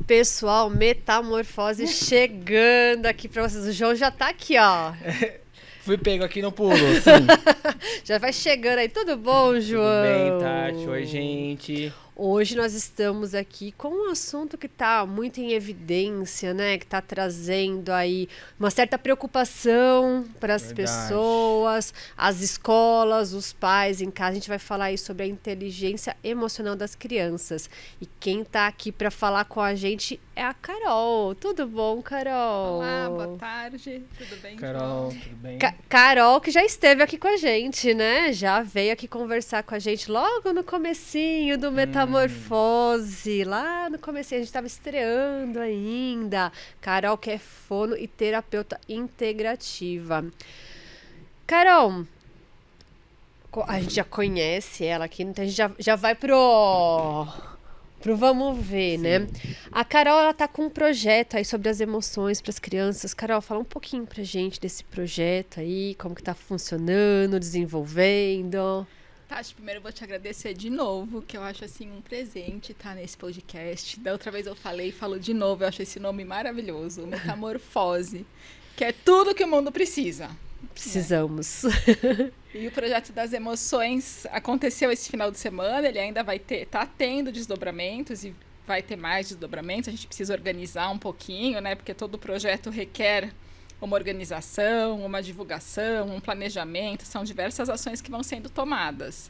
Pessoal, Metamorfose chegando aqui pra vocês. O João já tá aqui, ó. Fui pego aqui no pulo, sim. Já vai chegando aí. Tudo bom, João? Tudo bem, Tati? Oi, gente. Hoje nós estamos aqui com um assunto que está muito em evidência, né? Que está trazendo aí uma certa preocupação para as pessoas, as escolas, os pais em casa. A gente vai falar aí sobre a inteligência emocional das crianças. E quem está aqui para falar com a gente é a Carol. Tudo bom, Carol? Olá, boa tarde. Tudo bem, Carol, tudo bem? Carol, que já esteve aqui com a gente, né? Já veio aqui conversar com a gente logo no comecinho do Metamorfose. Lá no comecinho, a gente estava estreando ainda. Carol, que é fono e terapeuta integrativa. Carol, a gente já conhece ela aqui, então a gente já vai pro vamos ver, sim, né? A Carol, ela tá com um projeto aí sobre as emoções para as crianças. Carol, fala um pouquinho pra gente desse projeto aí, como que tá funcionando, desenvolvendo. Tati, primeiro eu vou te agradecer de novo, que eu acho assim um presente estar nesse podcast. Da outra vez eu falei e falo de novo, eu acho esse nome maravilhoso, Metamorfose, que é tudo que o mundo precisa. Precisamos. Né? E o projeto das emoções aconteceu esse final de semana, ele ainda tá tendo desdobramentos e vai ter mais desdobramentos. A gente precisa organizar um pouquinho, né? Porque todo projeto requer uma organização, uma divulgação, um planejamento, são diversas ações que vão sendo tomadas.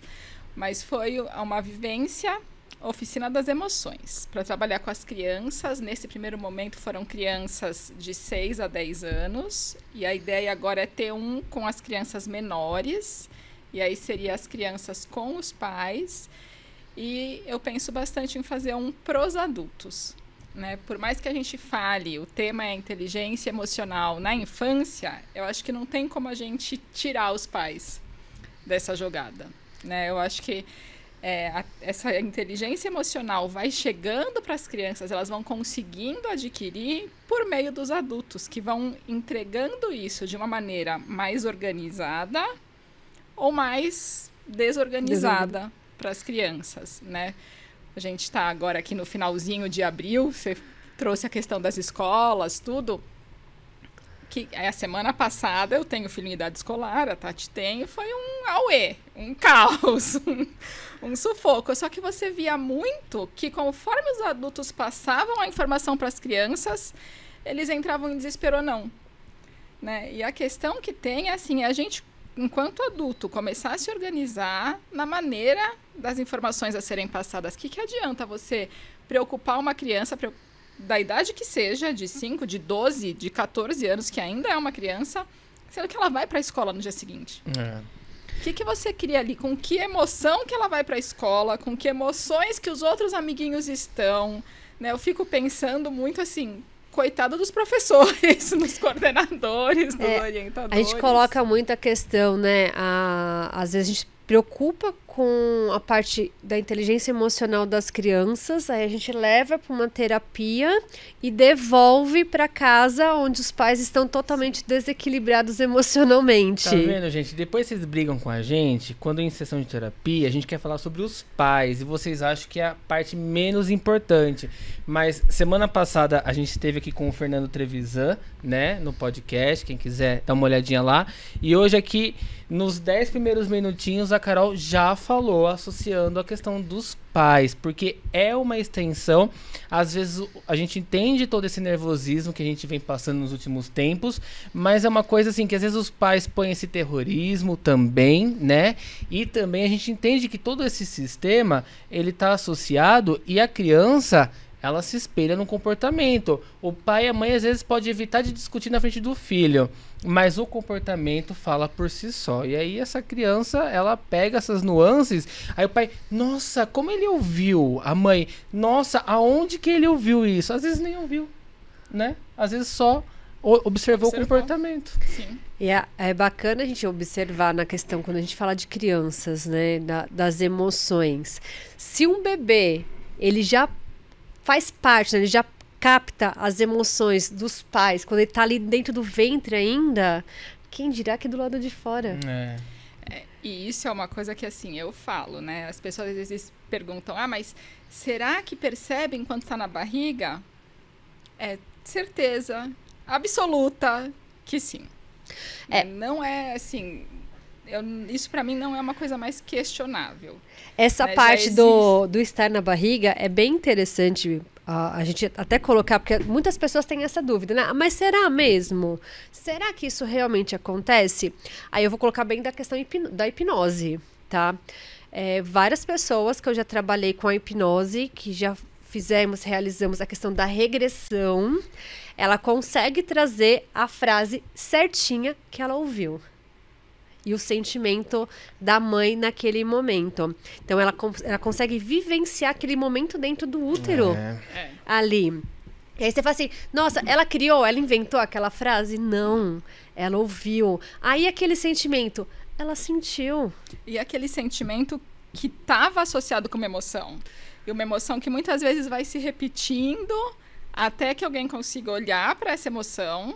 Mas foi uma vivência, oficina das emoções, para trabalhar com as crianças. Nesse primeiro momento foram crianças de 6 a 10 anos, e a ideia agora é ter um com as crianças menores, e aí seria as crianças com os pais, e eu penso bastante em fazer um pros adultos. Né? Por mais que a gente fale, o tema é inteligência emocional na infância, eu acho que não tem como a gente tirar os pais dessa jogada. Né? Eu acho que essa inteligência emocional vai chegando para as crianças, elas vão conseguindo adquirir por meio dos adultos, que vão entregando isso de uma maneira mais organizada ou mais desorganizada para as crianças, né? A gente está agora aqui no finalzinho de abril, você trouxe a questão das escolas, tudo. Que a semana passada eu tenho filho em idade escolar, a Tati tem, foi um auê, um caos, um sufoco. Só que você via muito que conforme os adultos passavam a informação para as crianças, eles entravam em desespero ou não. Né? E a questão que tem é assim, a gente, enquanto adulto, começar a se organizar na maneira das informações a serem passadas. O que adianta você preocupar uma criança da idade que seja, de 5, de 12, de 14 anos, que ainda é uma criança, sendo que ela vai para a escola no dia seguinte? O que você cria ali? Com que emoção que ela vai para a escola? Com que emoções que os outros amiguinhos estão? Né? Eu fico pensando muito assim, coitado dos professores, dos coordenadores, dos orientadores. A gente coloca muito a questão, né? Às vezes a gente preocupa com a parte da inteligência emocional das crianças, aí a gente leva para uma terapia e devolve para casa onde os pais estão totalmente desequilibrados emocionalmente. Tá vendo, gente? Depois vocês brigam com a gente, quando em sessão de terapia, a gente quer falar sobre os pais, e vocês acham que é a parte menos importante. Mas semana passada a gente esteve aqui com o Fernando Trevisan, né, no podcast, quem quiser dar uma olhadinha lá. E hoje aqui, nos 10 primeiros minutinhos, a Carol já falou, associando a questão dos pais, porque é uma extensão. Às vezes a gente entende todo esse nervosismo que a gente vem passando nos últimos tempos, mas é uma coisa assim que às vezes os pais põem esse terrorismo também, né? E também a gente entende que todo esse sistema, ele tá associado, e a criança, ela se espelha no comportamento. O pai e a mãe às vezes pode evitar de discutir na frente do filho, mas o comportamento fala por si só. E aí essa criança, ela pega essas nuances, aí o pai, nossa, como ele ouviu? A mãe, nossa, aonde que ele ouviu isso? Às vezes nem ouviu, né? Às vezes só observou o comportamento. Sim. E é bacana a gente observar na questão, quando a gente fala de crianças, né, das emoções. Se um bebê, ele já faz parte, né, ele já capta as emoções dos pais, quando ele tá ali dentro do ventre ainda, quem dirá que do lado de fora? E isso é uma coisa que, assim, eu falo, né? As pessoas às vezes perguntam, mas será que percebem quando está na barriga? Certeza absoluta que sim. Não é assim... isso para mim não é uma coisa mais questionável. Essa parte do estar na barriga é bem interessante a gente até colocar, porque muitas pessoas têm essa dúvida, né? Mas será mesmo? Será que isso realmente acontece? Aí eu vou colocar bem da questão da hipnose, tá? Várias pessoas que eu já trabalhei com a hipnose, que já realizamos a questão da regressão, ela consegue trazer a frase certinha que ela ouviu. E o sentimento da mãe naquele momento. Então, ela consegue vivenciar aquele momento dentro do útero ali. E aí você fala assim, nossa, ela inventou aquela frase? Não, ela ouviu. Aí aquele sentimento, ela sentiu. E aquele sentimento que estava associado com uma emoção. E uma emoção que muitas vezes vai se repetindo até que alguém consiga olhar para essa emoção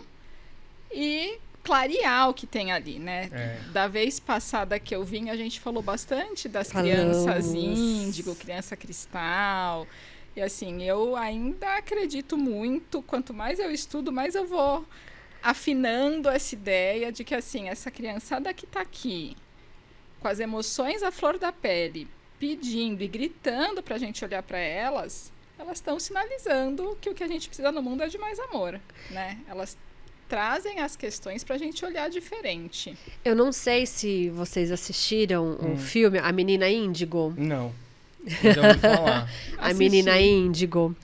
e clarear o que tem ali, né? Da vez passada que eu vim, a gente falou bastante das crianças índigo, criança cristal. E assim, eu ainda acredito muito, quanto mais eu estudo, mais eu vou afinando essa ideia de que assim, essa criançada que está aqui, com as emoções à flor da pele, pedindo e gritando para a gente olhar para elas estão sinalizando que o que a gente precisa no mundo é de mais amor, né? Elas trazem as questões pra gente olhar diferente. Eu não sei se vocês assistiram o filme A Menina Índigo. Não. Já ouvi falar. A Menina Índigo.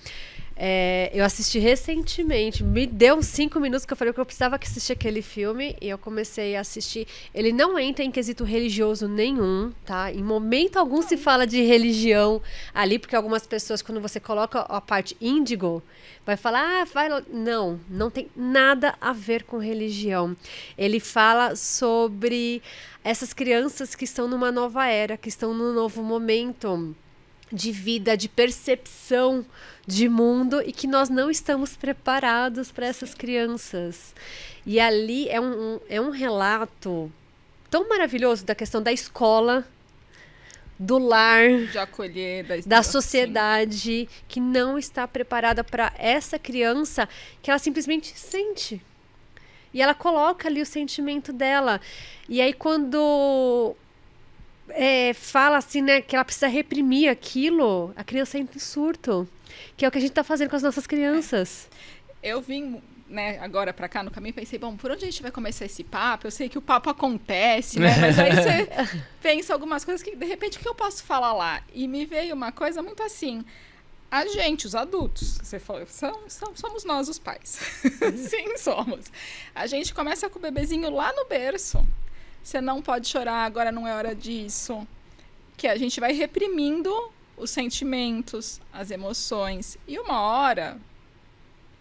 Eu assisti recentemente. Me deu uns 5 minutos que eu falei que eu precisava assistir aquele filme. E eu comecei a assistir. Ele não entra em quesito religioso nenhum, tá? Em momento algum se fala de religião ali. Porque algumas pessoas, quando você coloca a parte índigo, vai falar, não tem nada a ver com religião. Ele fala sobre essas crianças que estão numa nova era, que estão num novo momento de vida, de percepção de mundo e que nós não estamos preparados para essas crianças. E ali é um relato tão maravilhoso da questão da escola, do lar, de acolher, da sociedade que não está preparada para essa criança, que ela simplesmente sente. E ela coloca ali o sentimento dela. E aí quando fala assim, né, que ela precisa reprimir aquilo, a criança entra em surto. Que é o que a gente está fazendo com as nossas crianças. Eu vim, né, agora para cá no caminho, pensei, bom, por onde a gente vai começar esse papo? Eu sei que o papo acontece, né? Mas aí você pensa algumas coisas que, de repente, o que eu posso falar lá? E me veio uma coisa muito assim, a gente, os adultos, você falou, somos nós os pais. Sim, somos. A gente começa com o bebezinho lá no berço. Você não pode chorar, agora não é hora disso. Que a gente vai reprimindo os sentimentos, as emoções. E uma hora,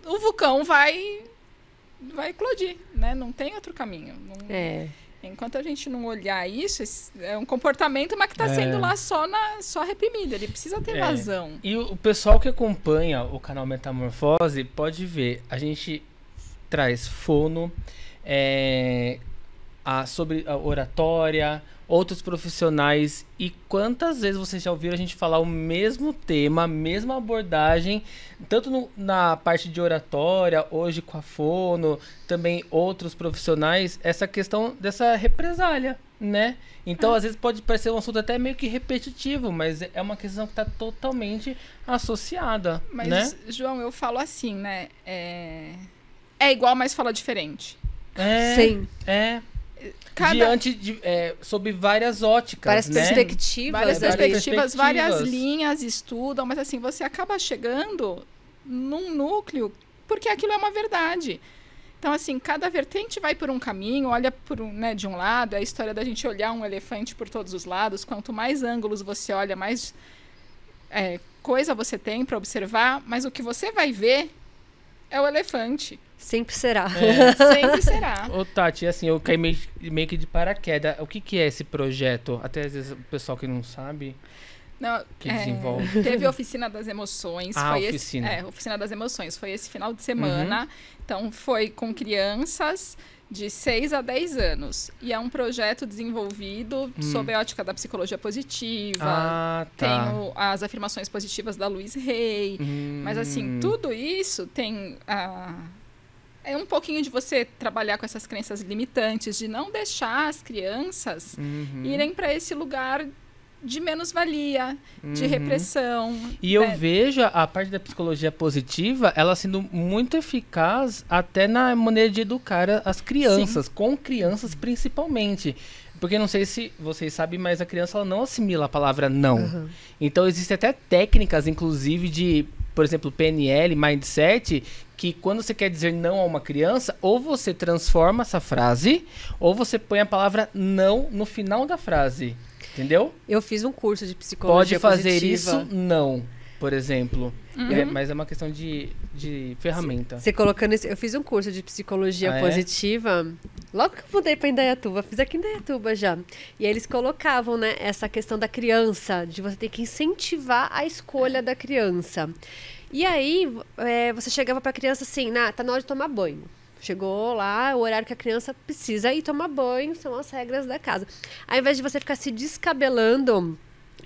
o vulcão vai eclodir, né? Não tem outro caminho. Enquanto a gente não olhar isso, é um comportamento, mas que está sendo lá só reprimido. Ele precisa ter vazão. E o pessoal que acompanha o canal Metamorfose pode ver, a gente traz fono, sobre a oratória, outros profissionais, e quantas vezes vocês já ouviram a gente falar o mesmo tema, a mesma abordagem, tanto na parte de oratória, hoje com a fono, também outros profissionais, essa questão dessa represália, né? Então, às vezes pode parecer um assunto até meio que repetitivo, mas é uma questão que está totalmente associada, mas, né? João, eu falo assim, né? É igual, mas fala diferente. Sim. Diante de sob várias óticas, várias né? perspectivas, várias linhas estudam, mas assim, você acaba chegando num núcleo, porque aquilo é uma verdade. Então, assim, cada vertente vai por um caminho, olha de um lado, é a história da gente olhar um elefante por todos os lados. Quanto mais ângulos você olha, mais coisa você tem para observar, mas o que você vai ver é o elefante. Sempre será. Sempre será. Ô, Tati, assim, eu caí meio que de paraquedas. O que é esse projeto? Até às vezes o pessoal que não sabe, que desenvolve. Teve a Oficina das Emoções. Oficina. Oficina das Emoções. Foi esse final de semana. Então, foi com crianças de 6 a 10 anos. E é um projeto desenvolvido sob a ótica da psicologia positiva. Tá. Tem as afirmações positivas da Louise Hay. Mas, assim, tudo isso tem... é um pouquinho de você trabalhar com essas crenças limitantes, de não deixar as crianças irem para esse lugar de menos-valia, de repressão. E eu vejo a parte da psicologia positiva, ela sendo muito eficaz até na maneira de educar as crianças, com crianças principalmente. Porque não sei se vocês sabem, mas a criança ela não assimila a palavra não. Então existem até técnicas, inclusive, de, por exemplo, PNL, Mindset, que quando você quer dizer não a uma criança, ou você transforma essa frase, ou você põe a palavra não no final da frase. Entendeu? Eu fiz um curso de psicologia Pode fazer positiva. isso? Não, por exemplo. Mas é uma questão de ferramenta. Você colocando isso, eu fiz um curso de psicologia positiva, logo que eu mudei para Indaiatuba, fiz aqui em Indaiatuba já. E aí eles colocavam, né, essa questão da criança, de você ter que incentivar a escolha da criança. E aí, você chegava para a criança assim, tá na hora de tomar banho. Chegou lá, o horário que a criança precisa ir tomar banho, são as regras da casa. Ao invés de você ficar se descabelando,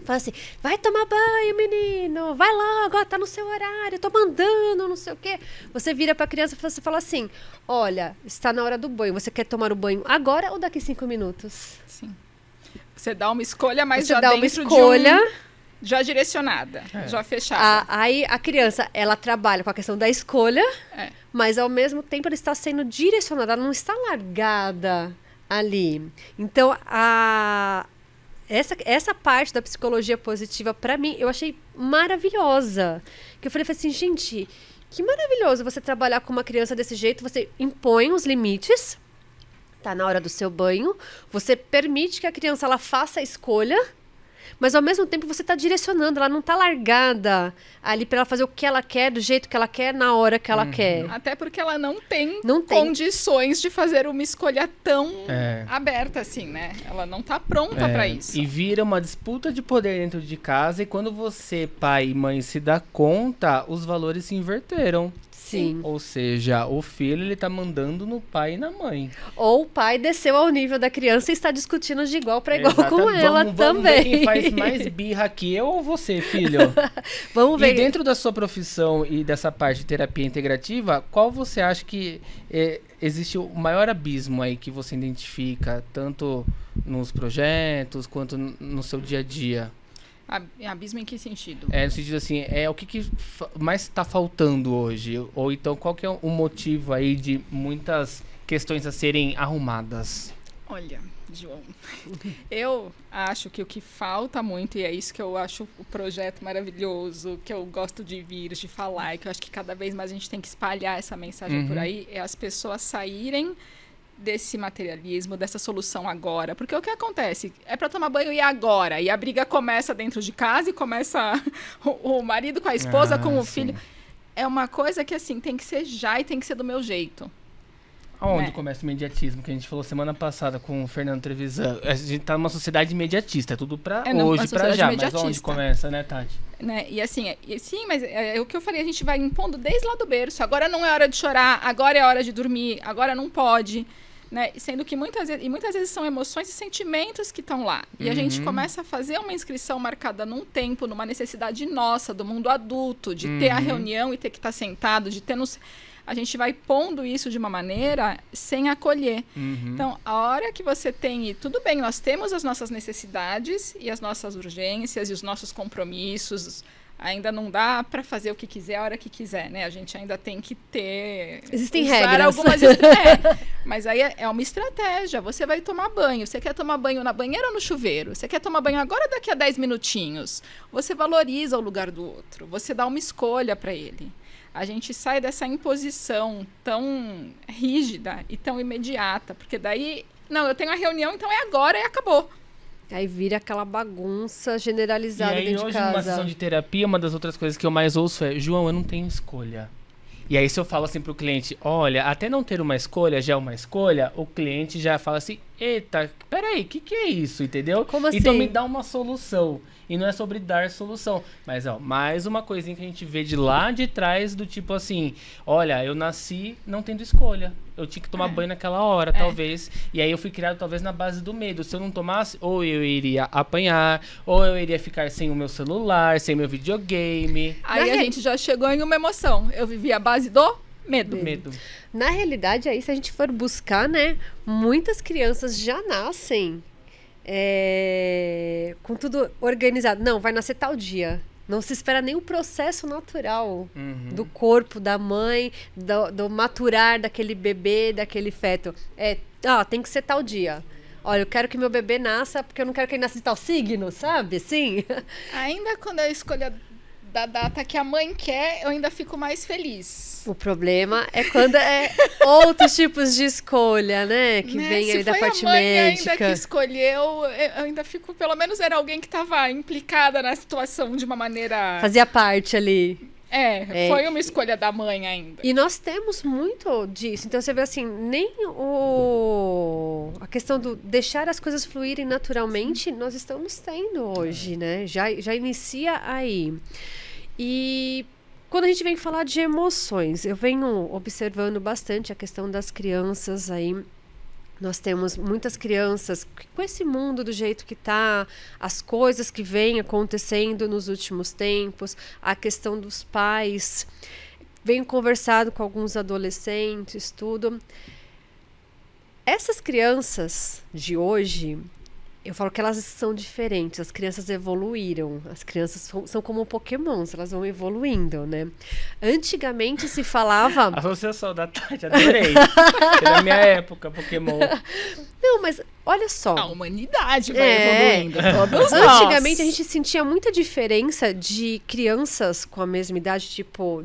fala assim, vai tomar banho, menino, vai logo, ó, tá no seu horário, tô mandando, não sei o quê. Você vira pra criança e você fala assim, olha, está na hora do banho, você quer tomar o banho agora ou daqui 5 minutos? Sim. Você dá uma escolha, mas você já dá dentro uma escolha, já direcionada, já fechada. Aí a criança, ela trabalha com a questão da escolha, mas ao mesmo tempo ela está sendo direcionada, ela não está largada ali. Então, essa parte da psicologia positiva, para mim, eu achei maravilhosa. Que eu falei assim, gente, que maravilhoso você trabalhar com uma criança desse jeito, você impõe os limites, tá na hora do seu banho, você permite que a criança ela faça a escolha, mas ao mesmo tempo você está direcionando, ela não está largada ali para ela fazer o que ela quer, do jeito que ela quer, na hora que ela quer. Até porque ela não tem condições de fazer uma escolha tão aberta assim, né? Ela não está pronta para isso. E vira uma disputa de poder dentro de casa e quando você, pai e mãe, se dá conta, os valores se inverteram. Sim. Ou seja, o filho ele tá mandando no pai e na mãe. Ou o pai desceu ao nível da criança e está discutindo de igual para igual com ela também. Vamos ver quem faz mais birra aqui, eu ou você, filho? Vamos ver. E dentro da sua profissão e dessa parte de terapia integrativa, qual você acha que existe o maior abismo aí que você identifica, tanto nos projetos quanto no seu dia a dia? Abismo em que sentido? No sentido assim, o que mais está faltando hoje? Ou então, qual que é o motivo aí de muitas questões a serem arrumadas? Olha, João, eu acho que o que falta muito, e é isso que eu acho o projeto maravilhoso, que eu gosto de vir, de falar, e que eu acho que cada vez mais a gente tem que espalhar essa mensagem por aí, é as pessoas saírem desse materialismo, dessa solução agora. Porque o que acontece? É para tomar banho e agora. E a briga começa dentro de casa e começa o marido com a esposa, com o filho. É uma coisa que, assim, tem que ser já e tem que ser do meu jeito. Aonde começa o imediatismo? Que a gente falou semana passada com o Fernando Trevisan. A gente tá numa sociedade imediatista. É tudo pra hoje, pra já. Mas onde começa, né, Tati? Né? E assim, sim, mas é o que eu falei. A gente vai impondo desde lá do berço. Agora não é hora de chorar. Agora é hora de dormir. Agora não pode. Né? Sendo que muitas vezes são emoções e sentimentos que estão lá. E a gente começa a fazer uma inscrição marcada num tempo, numa necessidade nossa, do mundo adulto, de ter a reunião e ter que estar sentado, de ter a gente vai pondo isso de uma maneira sem acolher. Então, a hora que você tem... Tudo bem, nós temos as nossas necessidades e as nossas urgências e os nossos compromissos. Ainda não dá para fazer o que quiser a hora que quiser, né? A gente ainda tem que ter... Existem regras. Algumas mas aí é uma estratégia. Você vai tomar banho. Você quer tomar banho na banheira ou no chuveiro? Você quer tomar banho agora ou daqui a 10 minutinhos? Você valoriza o lugar do outro. Você dá uma escolha para ele. A gente sai dessa imposição tão rígida e tão imediata. Porque daí... Não, eu tenho a reunião, então é agora e acabou. Aí vira aquela bagunça generalizada dentro de casa. E aí hoje, numa sessão de terapia, uma das outras coisas que eu mais ouço é: João, eu não tenho escolha. E aí se eu falo assim pro cliente, olha, até não ter uma escolha já é uma escolha, o cliente já fala assim, eita, peraí, o que é isso, entendeu? Como assim? Então me dá uma solução. E não é sobre dar solução. Mas, ó, mais uma coisinha que a gente vê de lá de trás, do tipo assim, olha, eu nasci não tendo escolha. Eu tinha que tomar banho naquela hora, talvez. E aí eu fui criado, talvez, na base do medo. Se eu não tomasse, ou eu iria apanhar, ou eu iria ficar sem o meu celular, sem meu videogame. Aí a gente já chegou em uma emoção. Eu vivi a base do medo. Medo. Na realidade, aí, se a gente for buscar, né, muitas crianças já nascem com tudo organizado. Não, vai nascer tal dia. Não se espera nem o processo natural do corpo, da mãe, do maturar daquele bebê, daquele feto. Tem que ser tal dia. Olha, eu quero que meu bebê nasça porque eu não quero que ele nasça de tal signo, sabe? Sim. Ainda quando eu escolho da data que a mãe quer, eu ainda fico mais feliz. O problema é quando é outros tipos de escolha, né? Que vem aí da parte Se foi a mãe médica. ainda que escolheu, eu ainda fico... Pelo menos era alguém que estava implicada na situação de uma maneira... Fazia parte ali. Foi uma escolha da mãe ainda. E nós temos muito disso. Então você vê assim, nem a questão do deixar as coisas fluírem naturalmente, nós estamos tendo hoje, né? Já inicia aí. E quando a gente vem falar de emoções, eu venho observando bastante a questão das crianças aí. Nós temos muitas crianças com esse mundo do jeito que está, as coisas que vêm acontecendo nos últimos tempos, a questão dos pais. Venho conversado com alguns adolescentes, tudo. Essas crianças de hoje, eu falo que elas são diferentes, as crianças evoluíram, as crianças são como pokémons, elas vão evoluindo, né? Antigamente se falava... Associação da Tati, adorei. Da minha época, Pokémon. Não, mas olha só. A humanidade vai evoluindo, todos nós. Antigamente a gente sentia muita diferença de crianças com a mesma idade, tipo...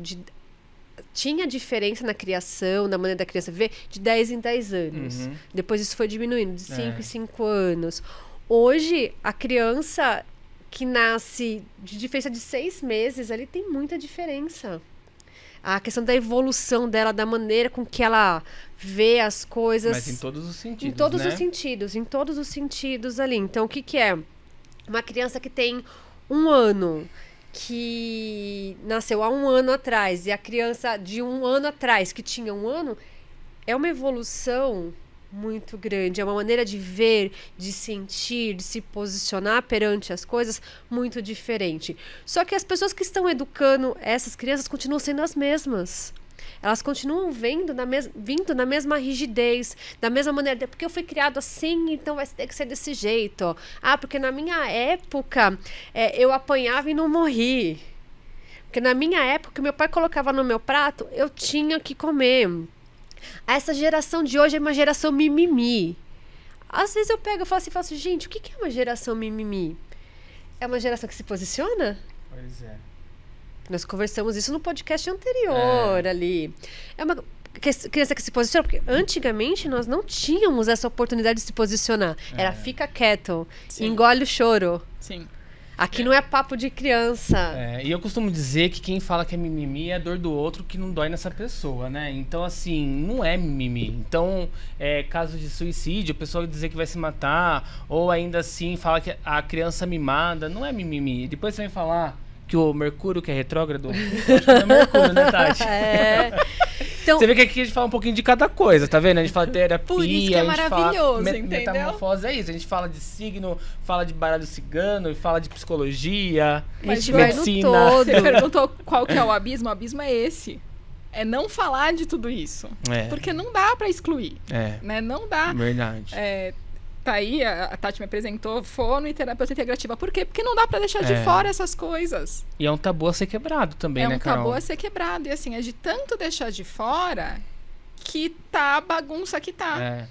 Tinha diferença na criação, na maneira da criança viver, de 10 em 10 anos. Depois isso foi diminuindo, de 5 em 5 anos. Hoje, a criança que nasce de diferença de 6 meses, ali tem muita diferença. A questão da evolução dela, da maneira com que ela vê as coisas. Mas em todos os sentidos, Em todos né? os sentidos, em todos os sentidos ali. Então, o que é? Uma criança que tem 1 ano, que nasceu há 1 ano atrás, e a criança de 1 ano atrás, que tinha 1 ano, é uma evolução muito grande, é uma maneira de ver, de sentir, de se posicionar perante as coisas muito diferente. Só que as pessoas que estão educando essas crianças continuam sendo as mesmas. Elas continuam vindo na mesma rigidez, da mesma maneira, porque eu fui criado assim, então vai ter que ser desse jeito. Porque na minha época eu apanhava e não morri. Porque na minha época, meu pai colocava no meu prato, eu tinha que comer. Essa geração de hoje é uma geração mimimi. Às vezes eu pego e falo assim, gente, o que é uma geração mimimi? É uma geração que se posiciona? Pois é. Nós conversamos isso no podcast anterior ali. É uma criança que se posiciona, porque antigamente nós não tínhamos essa oportunidade de se posicionar. Era fica quieto, engole o choro. Sim. Aqui não é papo de criança. E eu costumo dizer que quem fala que é mimimi é a dor do outro que não dói nessa pessoa, né? Então, assim, não é mimimi. Então, caso de suicídio, a pessoa dizer que vai se matar, ou ainda assim fala que a criança mimada, não é mimimi. Depois você vem falar que o Mercúrio, que é retrógrado, acho que não é Mercúrio, né, Tati? Então, você vê que aqui a gente fala um pouquinho de cada coisa, tá vendo? A gente fala terapia, por isso que é a maravilhoso, gente fala entendeu? metamorfose, é isso. A gente fala de signo, fala de baralho cigano, fala de psicologia, a gente medicina. vai no todo. Você perguntou qual que é o abismo é esse. É não falar de tudo isso. Porque não dá pra excluir. Né? Não dá. Verdade. Tá aí, a Tati me apresentou fono e terapeuta integrativa. Por quê? Porque não dá pra deixar de fora essas coisas. E é um tabu a ser quebrado também, né, Carol? É um tabu a ser quebrado. E assim, é de tanto deixar de fora que tá a bagunça que tá.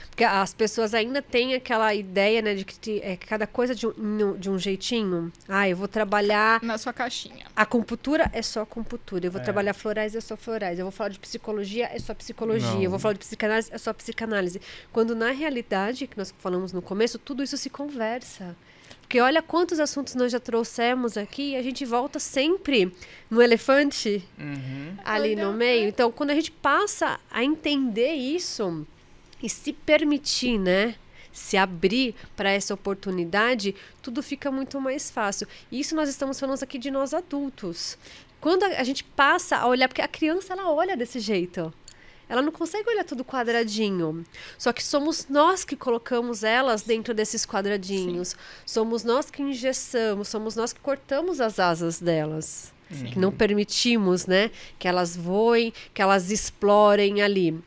Porque as pessoas ainda têm aquela ideia, né, de que cada coisa de um jeitinho. Eu vou trabalhar... Na sua caixinha. A acupuntura é só acupuntura. Eu vou trabalhar florais, é só florais. Eu vou falar de psicologia, é só psicologia. Não. Eu vou falar de psicanálise, é só psicanálise. Quando, na realidade, que nós falamos no começo, tudo isso se conversa. Porque olha quantos assuntos nós já trouxemos aqui e a gente volta sempre no elefante ali no meio. Então, quando a gente passa a entender isso... e se permitir, né? Se abrir para essa oportunidade, tudo fica muito mais fácil. E isso nós estamos falando aqui de nós adultos. Quando a gente passa a olhar, porque a criança, ela olha desse jeito. Ela não consegue olhar tudo quadradinho. Só que somos nós que colocamos elas dentro desses quadradinhos. Sim. Somos nós que engessamos, somos nós que cortamos as asas delas. Sim. Que não permitimos, né, que elas voem, que elas explorem ali.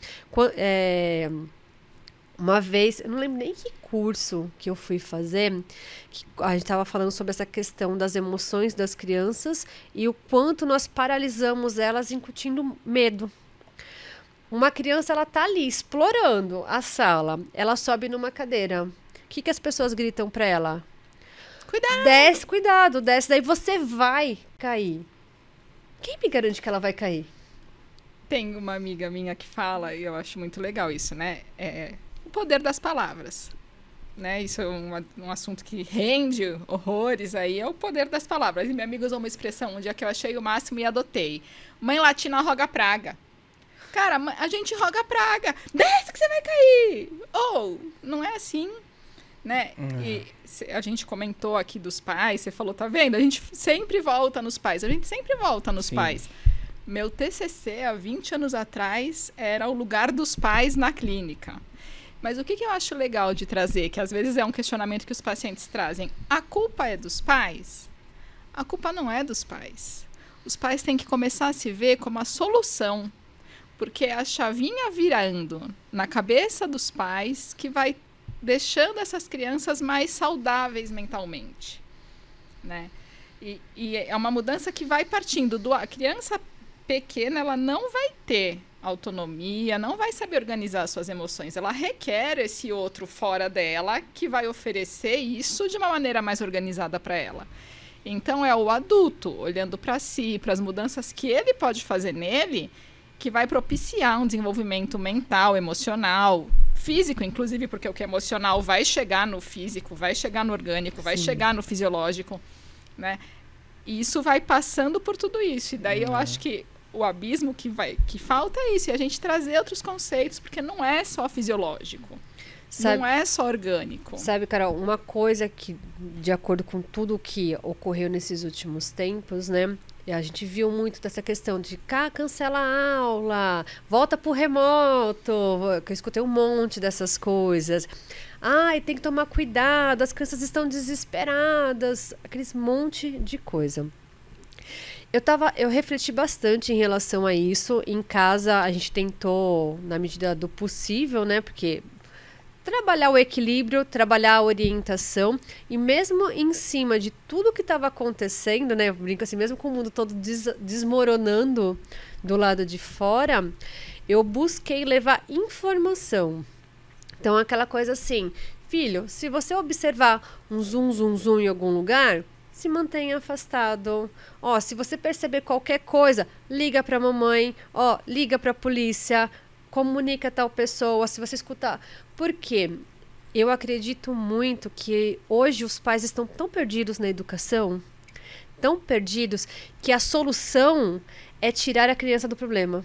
Uma vez, eu não lembro nem que curso que eu fui fazer, que a gente estava falando sobre essa questão das emoções das crianças e o quanto nós paralisamos elas incutindo medo. Uma criança, ela tá ali explorando a sala, ela sobe numa cadeira. O que as pessoas gritam para ela? Cuidado! Desce, cuidado, desce, daí você vai cair. Quem me garante que ela vai cair? Tem uma amiga minha que fala, e eu acho muito legal isso, né? O poder das palavras, né? Isso é um assunto que rende horrores aí, é o poder das palavras. E minha amiga usou uma expressão um dia que eu achei o máximo e adotei. Mãe latina roga praga. Cara, a gente roga praga. Desce que você vai cair! Ou, não é assim, né? E a gente comentou aqui dos pais, você falou, tá vendo? A gente sempre volta nos pais. A gente sempre volta nos pais. Meu TCC, há 20 anos atrás, era o lugar dos pais na clínica. Mas o que eu acho legal de trazer, que às vezes é um questionamento que os pacientes trazem, a culpa é dos pais? A culpa não é dos pais. Os pais têm que começar a se ver como a solução, porque é a chavinha virando na cabeça dos pais que vai deixando essas crianças mais saudáveis mentalmente, né? E é uma mudança que vai partindo a criança pequena, ela não vai ter autonomia, não vai saber organizar suas emoções. Ela requer esse outro fora dela que vai oferecer isso de uma maneira mais organizada para ela. Então é o adulto olhando para si, para as mudanças que ele pode fazer nele, que vai propiciar um desenvolvimento mental, emocional, físico, inclusive, porque o que é emocional vai chegar no físico, vai chegar no orgânico, vai chegar no fisiológico, né? E isso vai passando por tudo isso. E daí eu acho que o abismo que falta é isso, e a gente trazer outros conceitos, porque não é só fisiológico, não é só orgânico. Sabe, Carol, uma coisa que, de acordo com tudo que ocorreu nesses últimos tempos, né, a gente viu muito dessa questão de cancela a aula, volta pro remoto, que eu escutei um monte dessas coisas. Ai, tem que tomar cuidado, as crianças estão desesperadas, aqueles monte de coisa. Eu refleti bastante em relação a isso. Em casa, a gente tentou, na medida do possível, né? Porque trabalhar o equilíbrio, trabalhar a orientação. E mesmo em cima de tudo que estava acontecendo, né? Eu brinco assim, mesmo com o mundo todo desmoronando do lado de fora, eu busquei levar informação. Então, aquela coisa assim, filho, se você observar um zoom em algum lugar, se mantenha afastado. Ó, se você perceber qualquer coisa, liga para a mamãe, ó, liga para a polícia, comunica a tal pessoa, se você escutar. Por quê? Eu acredito muito que hoje os pais estão tão perdidos na educação, tão perdidos, que a solução é tirar a criança do problema.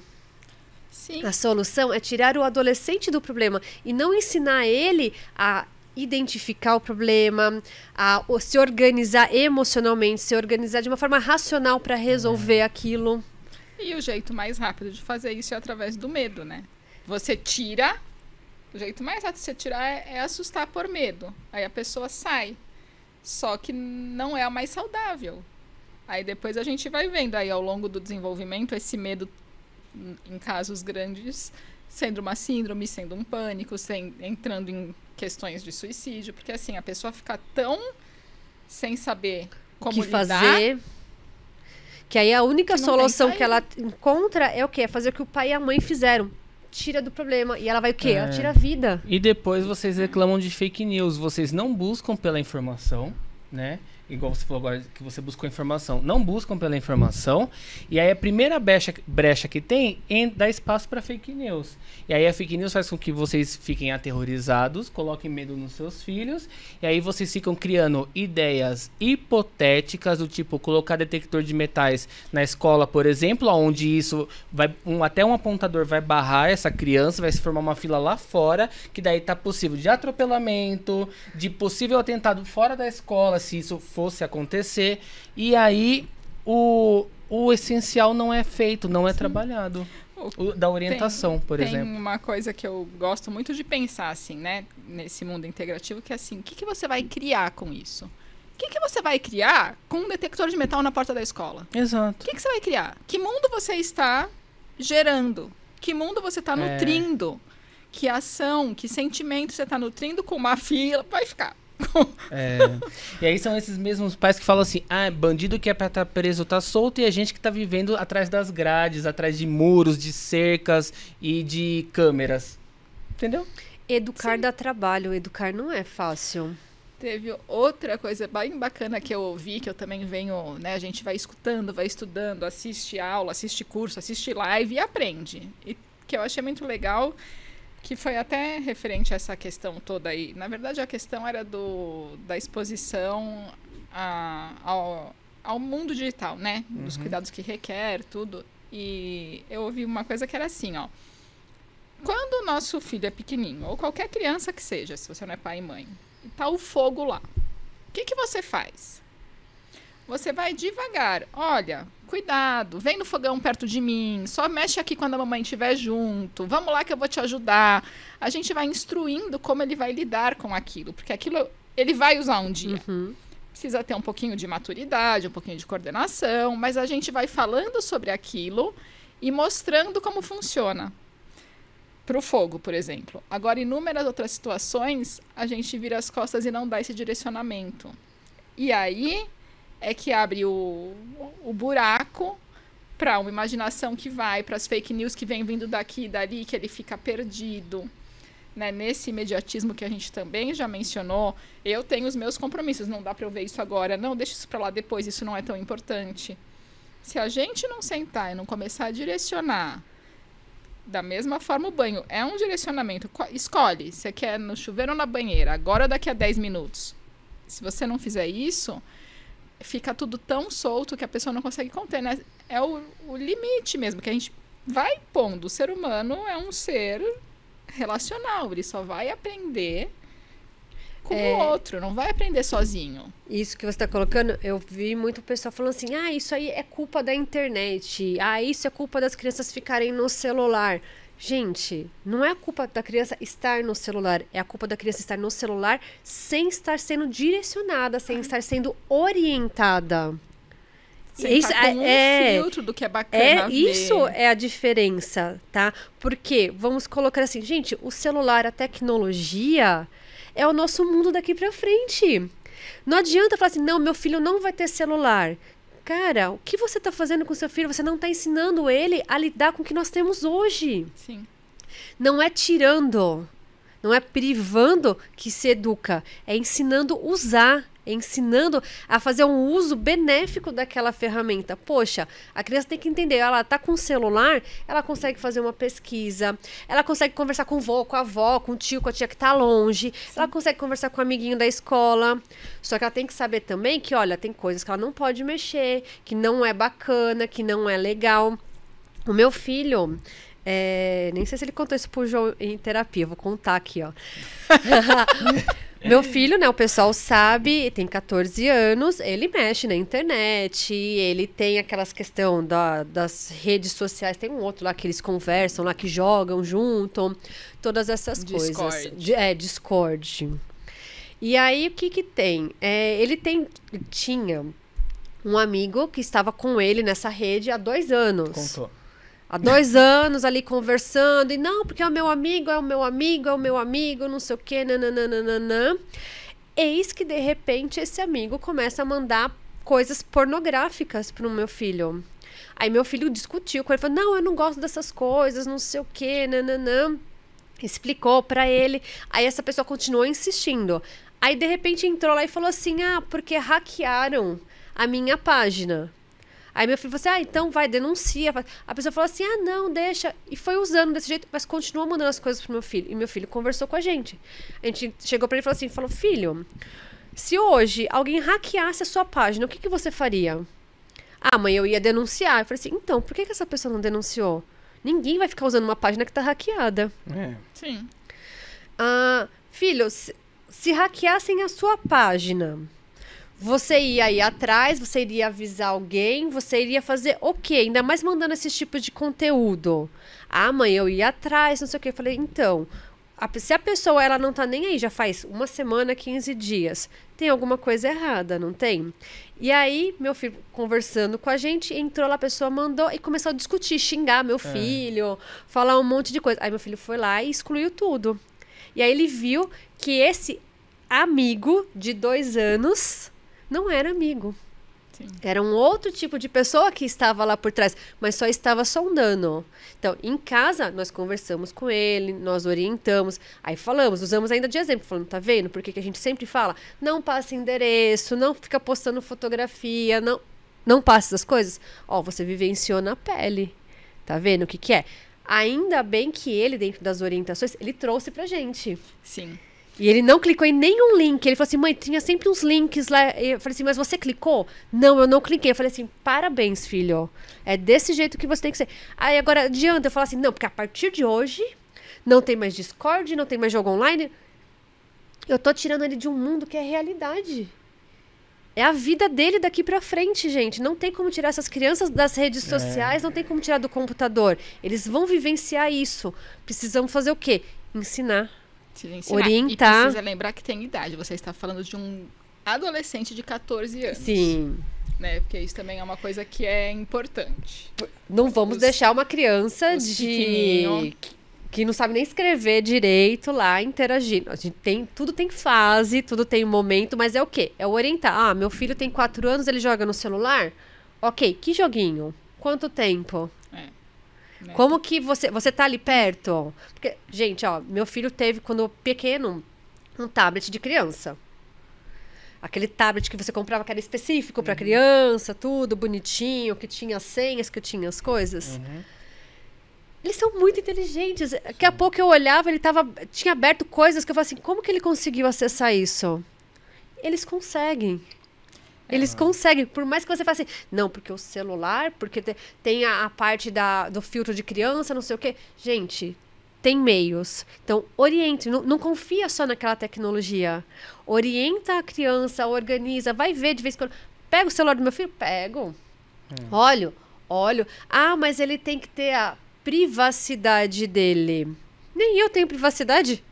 Sim. A solução é tirar o adolescente do problema e não ensinar ele a identificar o problema, a se organizar emocionalmente, se organizar de uma forma racional para resolver aquilo. E o jeito mais rápido de fazer isso é através do medo, né? Você tira, o jeito mais rápido de você tirar é assustar por medo. Aí a pessoa sai. Só que não é a mais saudável. Aí depois a gente vai vendo aí ao longo do desenvolvimento esse medo, em casos grandes, sendo uma síndrome, sendo um pânico, entrando em questões de suicídio, porque assim, a pessoa fica tão sem saber como o que fazer, que aí a única solução que ela encontra é o quê? É fazer o que o pai e a mãe fizeram. Tira do problema. E ela vai o quê? Ela tira a vida. E depois vocês reclamam de fake news. Vocês não buscam pela informação, né? igual você falou agora, que você buscou informação. Não buscam pela informação. E aí a primeira brecha que tem dá espaço para fake news. E aí a fake news faz com que vocês fiquem aterrorizados, coloquem medo nos seus filhos. E aí vocês ficam criando ideias hipotéticas, do tipo colocar detector de metais na escola, por exemplo, onde isso vai até um apontador vai barrar essa criança, vai se formar uma fila lá fora, que daí tá possível de atropelamento, de possível atentado fora da escola, se isso fosse acontecer. E aí o essencial não é feito, não é trabalhado. Da orientação, por exemplo. Tem uma coisa que eu gosto muito de pensar, assim, né? Nesse mundo integrativo, que é assim, o que você vai criar com isso? O que você vai criar com um detector de metal na porta da escola? Exato. O que você vai criar? Que mundo você está gerando? Que mundo você está nutrindo? Que ação, que sentimento você está nutrindo com uma fila? Vai ficar. E aí são esses mesmos pais que falam assim, bandido que é pra estar preso tá solto, e a gente que tá vivendo atrás das grades, atrás de muros, de cercas e de câmeras. Entendeu? Educar dá trabalho, educar não é fácil. Teve outra coisa bem bacana que eu ouvi, que eu também venho, né? A gente vai escutando, vai estudando, assiste aula, assiste curso, assiste live e aprende. E que eu achei muito legal, que foi até referente a essa questão toda aí. Na verdade, a questão era da exposição ao mundo digital, né? Dos cuidados que requer, tudo. E eu ouvi uma coisa que era assim, ó. Quando o nosso filho é pequenininho, ou qualquer criança que seja, se você não é pai e mãe, e tá o fogo lá, o que você faz? Você vai devagar. Olha, cuidado, vem no fogão perto de mim, só mexe aqui quando a mamãe estiver junto, vamos lá que eu vou te ajudar. A gente vai instruindo como ele vai lidar com aquilo, porque aquilo ele vai usar um dia. Precisa ter um pouquinho de maturidade, um pouquinho de coordenação, mas a gente vai falando sobre aquilo e mostrando como funciona. Para o fogo, por exemplo. Agora, em inúmeras outras situações, a gente vira as costas e não dá esse direcionamento. E aí é que abre o buraco para uma imaginação que vai, para as fake news que vem vindo daqui e dali, que ele fica perdido. Né? Nesse imediatismo que a gente também já mencionou, eu tenho os meus compromissos, não dá para eu ver isso agora, não, deixa isso para lá depois, isso não é tão importante. Se a gente não sentar e não começar a direcionar, da mesma forma o banho é um direcionamento, escolhe, você quer no chuveiro ou na banheira, agora ou daqui a 10 minutos. Se você não fizer isso, fica tudo tão solto que a pessoa não consegue conter, né? É o limite mesmo, que a gente vai pondo. O ser humano é um ser relacional, ele só vai aprender com o outro, não vai aprender sozinho. Isso que você está colocando, eu vi muito pessoal falando assim, isso aí é culpa da internet, isso é culpa das crianças ficarem no celular. Gente, não é a culpa da criança estar no celular, é a culpa da criança estar no celular sem estar sendo direcionada, sem estar sendo orientada. Sem estar com um filtro do que é bacana ver. Isso é a diferença, tá? Porque, vamos colocar assim, gente, o celular, a tecnologia é o nosso mundo daqui pra frente. Não adianta falar assim, não, meu filho não vai ter celular. Cara, o que você tá fazendo com seu filho? Você não tá ensinando ele a lidar com o que nós temos hoje. Sim. Não é tirando, não é privando que se educa. É ensinando a usar. Ensinando a fazer um uso benéfico daquela ferramenta. Poxa, a criança tem que entender, ela tá com o celular, ela consegue fazer uma pesquisa, ela consegue conversar com o vô, com a avó, com o tio, com a tia que tá longe, ela consegue conversar com o amiguinho da escola. Só que ela tem que saber também que, olha, tem coisas que ela não pode mexer, que não é bacana, que não é legal. O meu filho... nem sei se ele contou isso pro João em terapia, vou contar aqui, ó. Meu filho, né, o pessoal sabe, tem 14 anos, ele mexe na internet, ele tem aquelas questões das redes sociais, tem um outro lá que eles conversam, lá que jogam junto, todas essas coisas. Discord. E aí, o que tem? Ele tinha um amigo que estava com ele nessa rede há 2 anos. Contou. Há 2 anos ali conversando, e não, porque é o meu amigo, não sei o quê, nananana. Eis que, de repente, esse amigo começa a mandar coisas pornográficas pro meu filho. Aí meu filho discutiu com ele, falou, não, eu não gosto dessas coisas, não sei o quê, nananã. Explicou pra ele, aí essa pessoa continuou insistindo. Aí, de repente, entrou lá e falou assim, porque hackearam a minha página. Aí meu filho falou assim, então vai, denuncia. A pessoa falou assim, não, deixa. E foi usando desse jeito, mas continuou mandando as coisas pro meu filho. E meu filho conversou com a gente. A gente chegou pra ele e falou assim, filho, se hoje alguém hackeasse a sua página, o que você faria? Mãe, eu ia denunciar. Eu falei assim, então, por que essa pessoa não denunciou? Ninguém vai ficar usando uma página que tá hackeada. Sim. Filho, se hackeassem a sua página... Você ia ir atrás, você iria avisar alguém, você iria fazer o quê? Ainda mais mandando esse tipo de conteúdo. Mãe, eu ia atrás, não sei o quê. Eu falei, então, se a pessoa ela não tá nem aí, já faz 1 semana, 15 dias, tem alguma coisa errada, não tem? E aí, meu filho conversando com a gente, entrou lá, a pessoa mandou e começou a discutir, xingar meu filho, falar um monte de coisa. Aí meu filho foi lá e excluiu tudo. E aí ele viu que esse amigo de 2 anos... não era amigo. Sim. Era um outro tipo de pessoa que estava lá por trás, mas só estava sondando. Então, em casa, nós conversamos com ele, nós orientamos, aí falamos, usamos ainda de exemplo, falando, tá vendo? Porque que a gente sempre fala, não passe endereço, não fica postando fotografia, não passe essas coisas. Você vivenciou na pele. Tá vendo o que é? Ainda bem que ele, dentro das orientações, ele trouxe pra gente. Sim. E ele não clicou em nenhum link. Ele falou assim, mãe, tinha sempre uns links lá. Eu falei assim, mas você clicou? Não, eu não cliquei. Eu falei assim, parabéns, filho. É desse jeito que você tem que ser. Aí agora adianta eu falar assim, não, porque a partir de hoje não tem mais Discord, não tem mais jogo online. Eu tô tirando ele de um mundo que é realidade. É a vida dele daqui pra frente, gente. Não tem como tirar essas crianças das redes sociais, não tem como tirar do computador. Eles vão vivenciar isso. Precisamos fazer o quê? Ensinar. Orientar. E precisa lembrar que tem idade. Você está falando de um adolescente de 14 anos. Sim. Né? Porque isso também é uma coisa que é importante. Não vamos deixar uma criança que não sabe nem escrever direito lá interagindo. A gente tudo tem fase, tudo tem momento, mas é o quê? É orientar. Meu filho tem 4 anos, ele joga no celular? Ok, que joguinho? Quanto tempo? Como que você tá ali perto? Porque, gente, meu filho teve, quando pequeno, um tablet de criança. Aquele tablet que você comprava que era específico pra criança, tudo bonitinho, que tinha as senhas, que tinha as coisas. Eles são muito inteligentes. Daqui a pouco eu olhava, ele tinha aberto coisas que eu falava assim, como que ele conseguiu acessar isso? Eles conseguem. Eles conseguem, por mais que você faça assim, não, porque o celular, porque tem a parte do filtro de criança, não sei o quê. Gente, tem meios. Então, oriente, não confia só naquela tecnologia. Orienta a criança, organiza, vai ver de vez em quando. Pega o celular do meu filho? Pego. Olho. Mas ele tem que ter a privacidade dele. Nem eu tenho privacidade.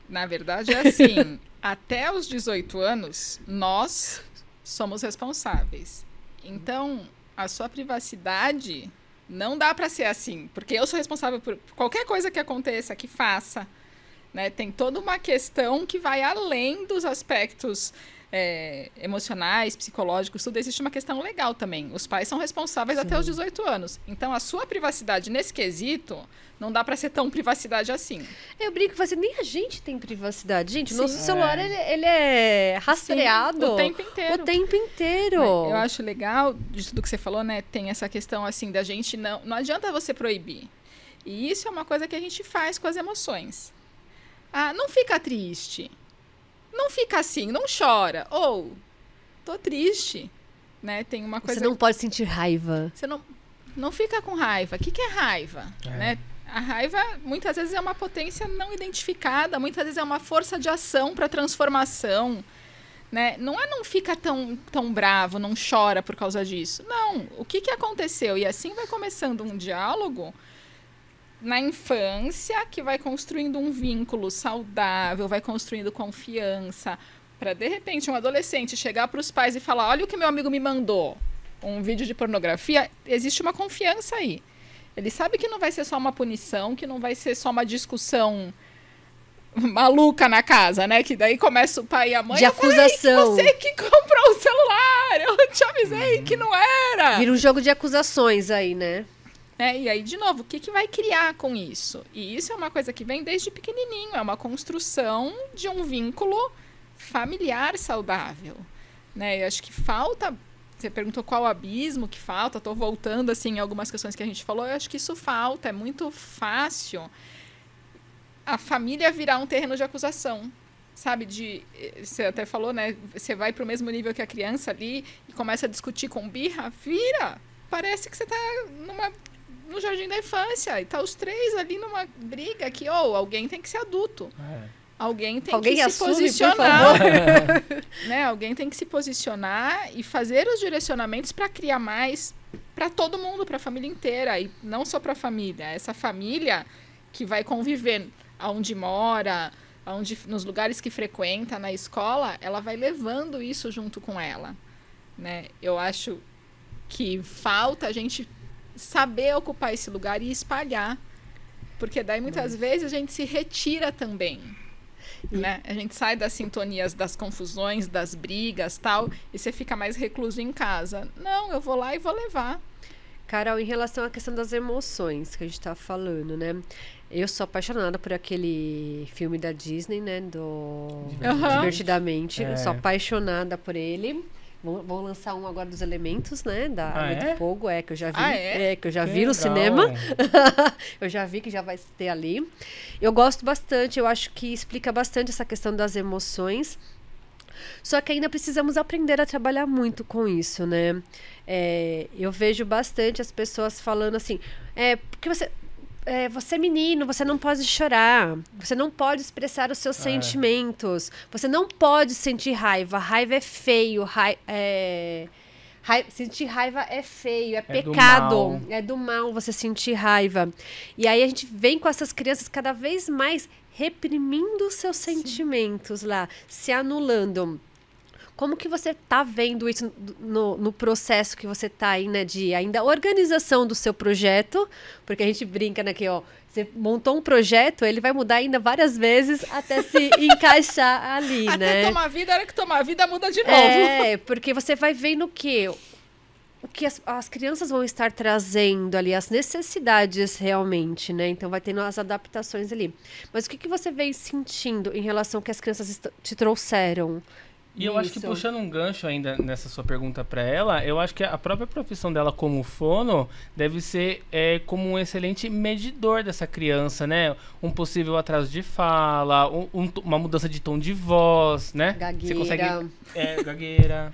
Na verdade, é assim, até os 18 anos, nós somos responsáveis. Então, a sua privacidade não dá para ser assim, porque eu sou responsável por qualquer coisa que aconteça, que faça, né? Tem toda uma questão que vai além dos aspectos emocionais, psicológicos, tudo. Existe uma questão legal também. Os pais são responsáveis até os 18 anos. Então, a sua privacidade nesse quesito não dá para ser tão privacidade assim. Eu brinco, nem a gente tem privacidade. Gente, o nosso celular, ele é rastreado. Sim, o tempo inteiro. O tempo inteiro. Eu acho legal, de tudo que você falou, né? Tem essa questão, assim, da gente não adianta você proibir. E isso é uma coisa que a gente faz com as emoções. Não fica triste. Não fica assim, não chora. Tô triste, né? Tem uma coisa... Você não pode sentir raiva. Você não fica com raiva. O que é raiva? Né? A raiva, muitas vezes, é uma potência não identificada. Muitas vezes é uma força de ação para transformação. Né? Não fica tão bravo, não chora por causa disso. Não, o que aconteceu? E assim vai começando um diálogo na infância, que vai construindo um vínculo saudável, vai construindo confiança, para de repente um adolescente chegar para os pais e falar, olha o que meu amigo me mandou, um vídeo de pornografia, existe uma confiança aí. Ele sabe que não vai ser só uma punição, que não vai ser só uma discussão maluca na casa, né? Que daí começa o pai e a mãe. De acusação. Você que comprou o celular, eu te avisei que não era. Vira um jogo de acusações aí, né? E aí, de novo, o que vai criar com isso? E isso é uma coisa que vem desde pequenininho, é uma construção de um vínculo familiar saudável, né? Eu acho que falta... Você perguntou qual o abismo que falta. Estou voltando assim, em algumas questões que a gente falou. Eu acho que isso falta. É muito fácil a família virar um terreno de acusação. Sabe? Você até falou, né? Você vai para o mesmo nível que a criança ali e começa a discutir com birra. Vira! Parece que você está no jardim da infância. E tá os três ali numa briga que alguém tem que ser adulto. Alguém tem que se posicionar. Né? Alguém tem que se posicionar e fazer os direcionamentos para criar mais para todo mundo, para a família inteira. E não só para a família. Essa família que vai conviver onde mora, nos lugares que frequenta, na escola, ela vai levando isso junto com ela. Né? Eu acho que falta a gente saber ocupar esse lugar e espalhar. Porque daí, muitas vezes, a gente se retira também. Né? A gente sai das sintonias, das confusões, das brigas, tal, e você fica mais recluso em casa. Não, eu vou lá e vou levar. Carol, em relação à questão das emoções que a gente tá falando, né? Eu sou apaixonada por aquele filme da Disney, né? Do Divertidamente. Eu sou apaixonada por ele. Vão lançar um agora dos Elementos, né? Da Arma de Fogo, que eu já vi. Que eu já vi no cinema. Eu já vi que já vai ter ali. Eu gosto bastante, eu acho que explica bastante essa questão das emoções. Só que ainda precisamos aprender a trabalhar muito com isso, né? Eu vejo bastante as pessoas falando assim, porque você é menino, você não pode chorar, você não pode expressar os seus sentimentos, você não pode sentir raiva, raiva é feio, sentir raiva é feio, é pecado, é do mal você sentir raiva. E aí a gente vem com essas crianças cada vez mais reprimindo os seus sentimentos lá, se anulando. Como que você está vendo isso no processo que você está aí, né, de ainda organização do seu projeto? Porque a gente brinca, né, que você montou um projeto, ele vai mudar ainda várias vezes até se encaixar ali, né? Até tomar vida, a hora que tomar vida muda de novo. Porque você vai vendo o que as crianças vão estar trazendo ali, as necessidades realmente, né? Então vai tendo as adaptações ali. Mas o que você vem sentindo em relação ao que as crianças te trouxeram? E eu acho que, puxando um gancho ainda nessa sua pergunta para ela, eu acho que a própria profissão dela como fono deve ser como um excelente medidor dessa criança, né? Um possível atraso de fala, uma mudança de tom de voz, né? Gagueira. Você consegue... gagueira.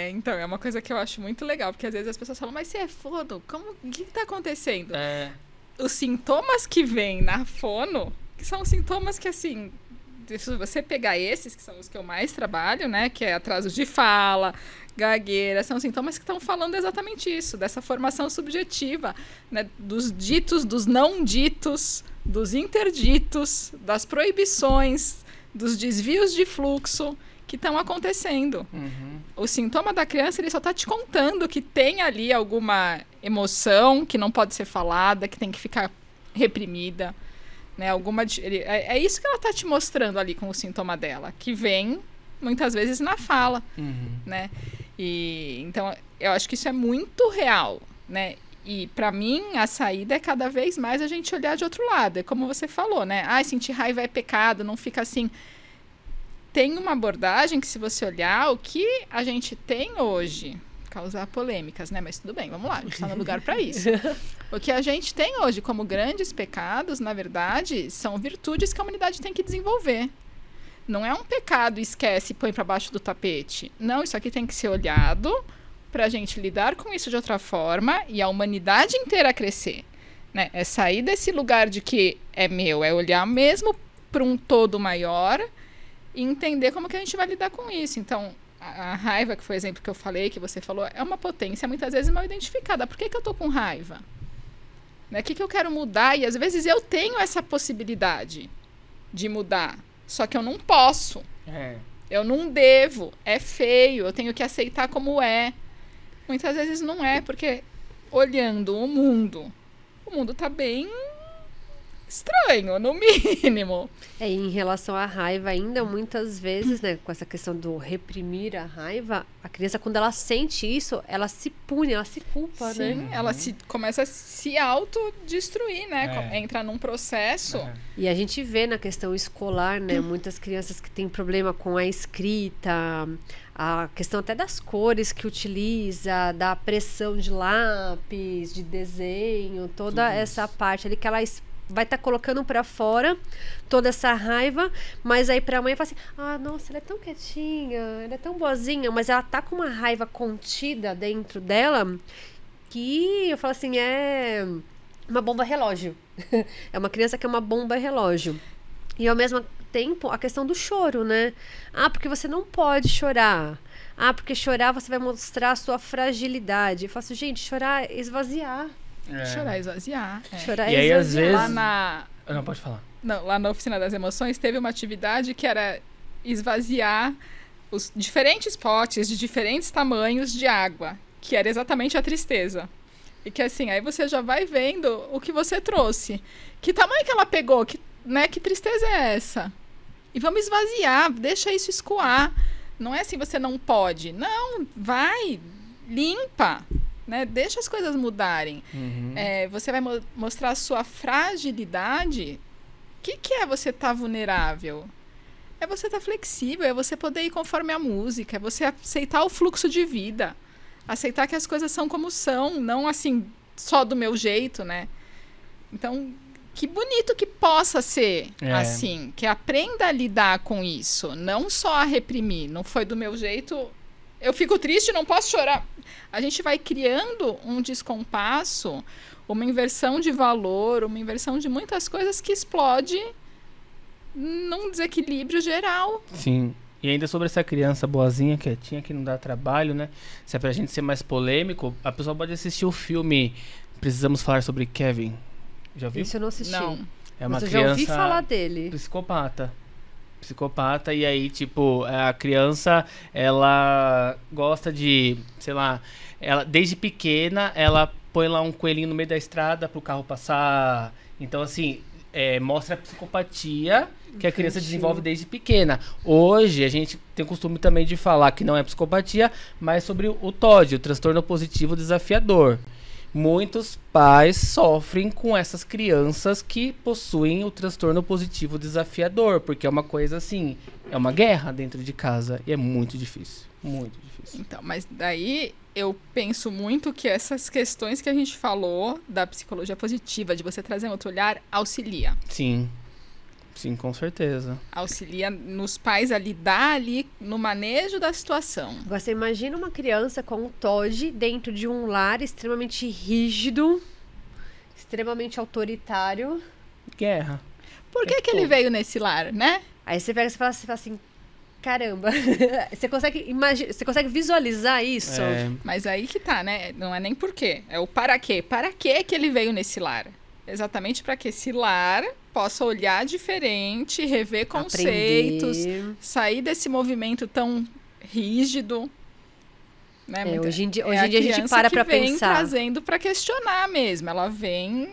Então, é uma coisa que eu acho muito legal, porque às vezes as pessoas falam, mas você é fono? O que tá acontecendo? Os sintomas que vêm na fono, que são sintomas que, assim... Se você pegar esses, que são os que eu mais trabalho, né? Que é atraso de fala, gagueira, são sintomas que estão falando exatamente isso, dessa formação subjetiva, né, dos ditos, dos não ditos, dos interditos, das proibições, dos desvios de fluxo que estão acontecendo. O sintoma da criança, ele só está te contando que tem ali alguma emoção que não pode ser falada, que tem que ficar reprimida. Né, é isso que ela está te mostrando ali com o sintoma dela, que vem muitas vezes na fala, né? E então eu acho que isso é muito real, né? E para mim a saída é cada vez mais a gente olhar de outro lado. É como você falou, né? Sentir raiva é pecado, não fica assim. Tem uma abordagem que, se você olhar o que a gente tem hoje, causar polêmicas, né? Mas tudo bem, vamos lá, a gente está no lugar para isso. O que a gente tem hoje como grandes pecados, na verdade, são virtudes que a humanidade tem que desenvolver. Não é um pecado, esquece e põe para baixo do tapete. Não, isso aqui tem que ser olhado para a gente lidar com isso de outra forma e a humanidade inteira crescer. Né? É sair desse lugar de que é meu, é olhar mesmo para um todo maior e entender como que a gente vai lidar com isso. Então, a raiva, que foi o exemplo que eu falei, que você falou, é uma potência muitas vezes mal identificada. Por que eu tô com raiva? Né? O que eu quero mudar? E às vezes eu tenho essa possibilidade de mudar, só que eu não posso. Eu não devo. É feio. Eu tenho que aceitar como é. Muitas vezes não é, porque olhando o mundo tá bem estranho, no mínimo. Em relação à raiva ainda, muitas vezes, né, com essa questão do reprimir a raiva, a criança, quando ela sente isso, ela se pune, ela se culpa, Sim, né? ela começa a se autodestruir, né? Entra num processo. E a gente vê na questão escolar, né, muitas crianças que têm problema com a escrita, a questão até das cores que utiliza, da pressão de lápis, de desenho, toda essa parte ali que ela vai estar colocando para fora toda essa raiva, mas aí para a mãe fala assim: ah, nossa, ela é tão quietinha, ela é tão boazinha, mas ela tá com uma raiva contida dentro dela que eu falo assim, é uma bomba relógio. É uma criança que é uma bomba relógio. E ao mesmo tempo a questão do choro, né? Ah, porque você não pode chorar. Ah, porque chorar você vai mostrar a sua fragilidade. Eu falo assim, gente, chorar é esvaziar. Chorar, esvaziar. Chorar E aí, esvaziar. às vezes... Lá na... Não, pode falar. Não, lá na Oficina das Emoções teve uma atividade que era esvaziar os diferentes potes de diferentes tamanhos de água, que era exatamente a tristeza. E que assim, aí você já vai vendo o que você trouxe. Que tamanho que ela pegou? Que tristeza é essa? E vamos esvaziar, deixa isso escoar. Não é assim, você não pode. Não, vai, limpa. Né? Deixa as coisas mudarem. Você vai mostrar a sua fragilidade. O que é você estar vulnerável? É você estar flexível, é você poder ir conforme a música, é você aceitar o fluxo de vida, aceitar que as coisas são como são, não assim, só do meu jeito, né? Então, que bonito que possa ser assim, que aprenda a lidar com isso, não só a reprimir, não foi do meu jeito, eu fico triste, não posso chorar. A gente vai criando um descompasso, uma inversão de valor, uma inversão de muitas coisas que explode num desequilíbrio geral. Sim. E ainda sobre essa criança boazinha, quietinha, que não dá trabalho, né? Se é pra gente ser mais polêmico, a pessoa pode assistir o filme Precisamos Falar sobre Kevin. Já viu? Isso eu não assisti. Não. É uma Mas eu criança já ouvi falar dele. Psicopata, e aí, tipo, a criança, ela gosta de, sei lá, ela, desde pequena, ela põe lá um coelhinho no meio da estrada pro carro passar. Então, assim, mostra a psicopatia que a criança desenvolve desde pequena. Hoje, a gente tem o costume também de falar que não é psicopatia, mas sobre o TOD, o transtorno positivo desafiador. Muitos pais sofrem com essas crianças que possuem o transtorno positivo desafiador, porque é uma coisa assim, é uma guerra dentro de casa e é muito difícil, muito difícil. Então, mas daí eu penso muito que essas questões que a gente falou da psicologia positiva, de você trazer um outro olhar, auxilia. Sim, sim, com certeza. Auxilia nos pais a lidar ali no manejo da situação. Agora, você imagina uma criança com um TOD dentro de um lar extremamente rígido, extremamente autoritário. Guerra. Por que ele veio nesse lar, né? Aí você pega e fala assim, caramba, você consegue visualizar isso? Mas aí que tá, né? Não é nem por quê, é o para quê. Para que ele veio nesse lar? Exatamente para que esse lar possa olhar diferente, rever conceitos, sair desse movimento tão rígido. Né? Hoje em dia a gente para pra pensar. Vem trazendo para questionar mesmo. Ela vem...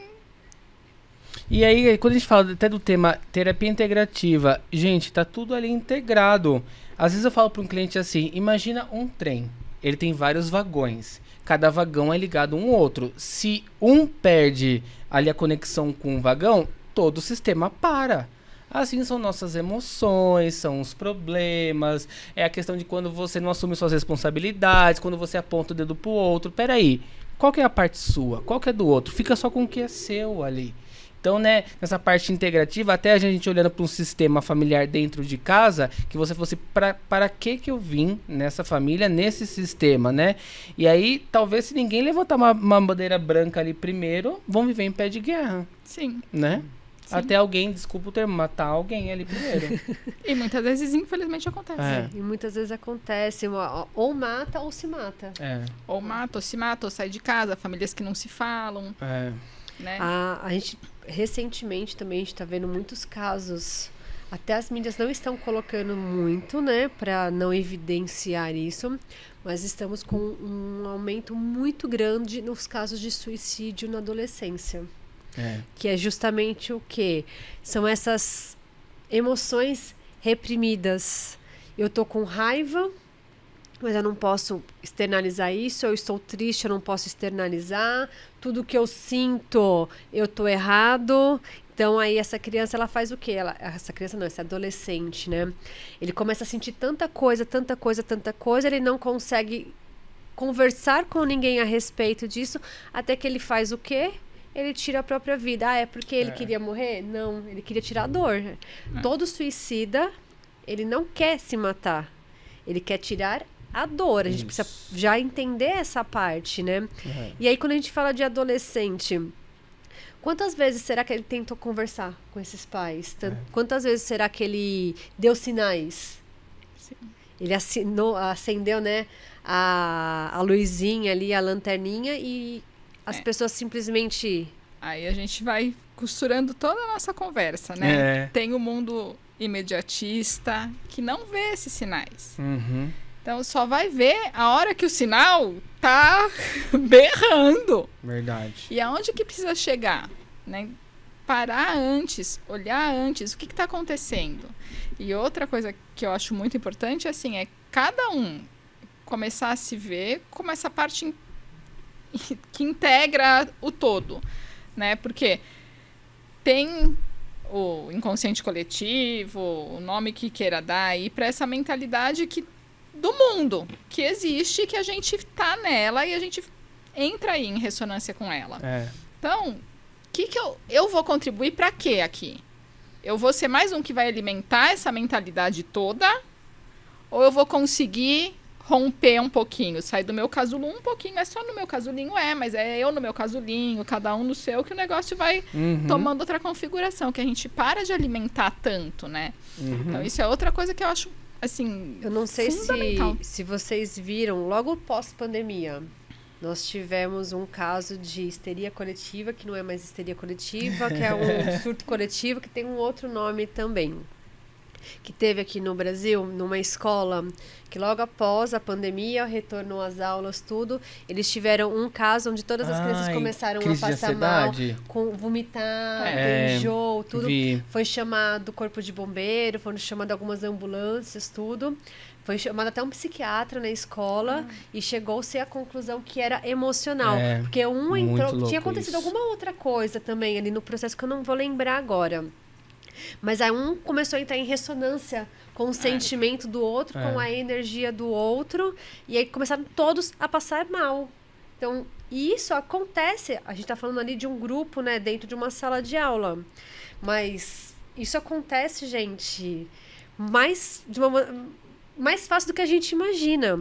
E aí, quando a gente fala até do tema terapia integrativa, gente, tá tudo ali integrado. Às vezes eu falo para um cliente assim, imagina um trem. Ele tem vários vagões. Cada vagão é ligado um ao outro. Se um perde ali a conexão com o vagão, todo o sistema para. Assim são nossas emoções, são os problemas, é a questão de quando você não assume suas responsabilidades, quando você aponta o dedo pro outro. Peraí, qual que é a parte sua? Qual que é do outro? Fica só com o que é seu ali. Então, né, nessa parte integrativa, até a gente olhando para um sistema familiar dentro de casa, que você fosse, para que eu vim nessa família, nesse sistema, né? E aí, talvez se ninguém levantar uma bandeira branca ali primeiro, vão viver em pé de guerra. Sim. Né? Sim. Até alguém, desculpa o termo, matar alguém ali primeiro. E muitas vezes, infelizmente, acontece. E muitas vezes acontece, ou mata ou se mata. Ou mata, ou se mata, ou sai de casa, famílias que não se falam. Né? A gente, recentemente, também, a gente está vendo muitos casos, até as mídias não estão colocando muito, né, para não evidenciar isso, mas estamos com um aumento muito grande nos casos de suicídio na adolescência. Que é justamente o quê? São essas emoções reprimidas. Eu tô com raiva, mas eu não posso externalizar isso. Eu estou triste, eu não posso externalizar. Tudo que eu sinto, eu tô errado. Então, aí, essa criança, ela faz o quê? Essa criança não, esse adolescente, né? Ele começa a sentir tanta coisa, ele não consegue conversar com ninguém a respeito disso, até que ele faz o quê? Ele tira a própria vida. Ah, é porque ele queria morrer? Não, ele queria tirar a dor. Todo suicida, ele não quer se matar. Ele quer tirar a dor. A gente precisa já entender essa parte, né? E aí, quando a gente fala de adolescente, quantas vezes será que ele tentou conversar com esses pais? Quantas vezes será que ele deu sinais? Sim. Ele acendeu, né, a luzinha ali, a lanterninha, e as pessoas simplesmente... Aí a gente vai costurando toda a nossa conversa, né? Tem o mundo imediatista que não vê esses sinais. Então, só vai ver a hora que o sinal tá berrando. Verdade. E aonde que precisa chegar, né? Parar antes, olhar antes, o que está acontecendo. E outra coisa que eu acho muito importante, assim, é cada um começar a se ver como essa parte que integra o todo, né? Porque tem o inconsciente coletivo, o nome que queira dar aí, para essa mentalidade do mundo, que existe, que a gente tá nela e a gente entra aí em ressonância com ela. Então, que eu vou contribuir para quê aqui? Eu vou ser mais um que vai alimentar essa mentalidade toda? Ou eu vou conseguir romper um pouquinho, sair do meu casulo um pouquinho? É só no meu casulinho? Mas é eu no meu casulinho, cada um no seu, que o negócio vai tomando outra configuração, que a gente para de alimentar tanto, né? Então, isso é outra coisa que eu acho, assim, eu não sei se vocês viram, logo pós-pandemia, nós tivemos um caso de histeria coletiva, que não é mais histeria coletiva, que é um surto coletivo, que tem um outro nome também. Que teve aqui no Brasil, numa escola, que logo após a pandemia, retornou às aulas, tudo, eles tiveram um caso onde todas as crianças começaram a passar mal, vomitar, enjoo, tudo. Foi chamado o corpo de bombeiro, foram chamadas algumas ambulâncias, tudo. Foi chamado até um psiquiatra na escola e chegou-se à conclusão que era emocional. Porque um entrou, tinha acontecido alguma outra coisa também ali no processo que eu não vou lembrar agora. Mas aí um começou a entrar em ressonância com o sentimento do outro, com a energia do outro, e aí começaram todos a passar mal. Então, isso acontece, a gente está falando ali de um grupo, né, dentro de uma sala de aula. Mas isso acontece, gente, mais fácil do que a gente imagina.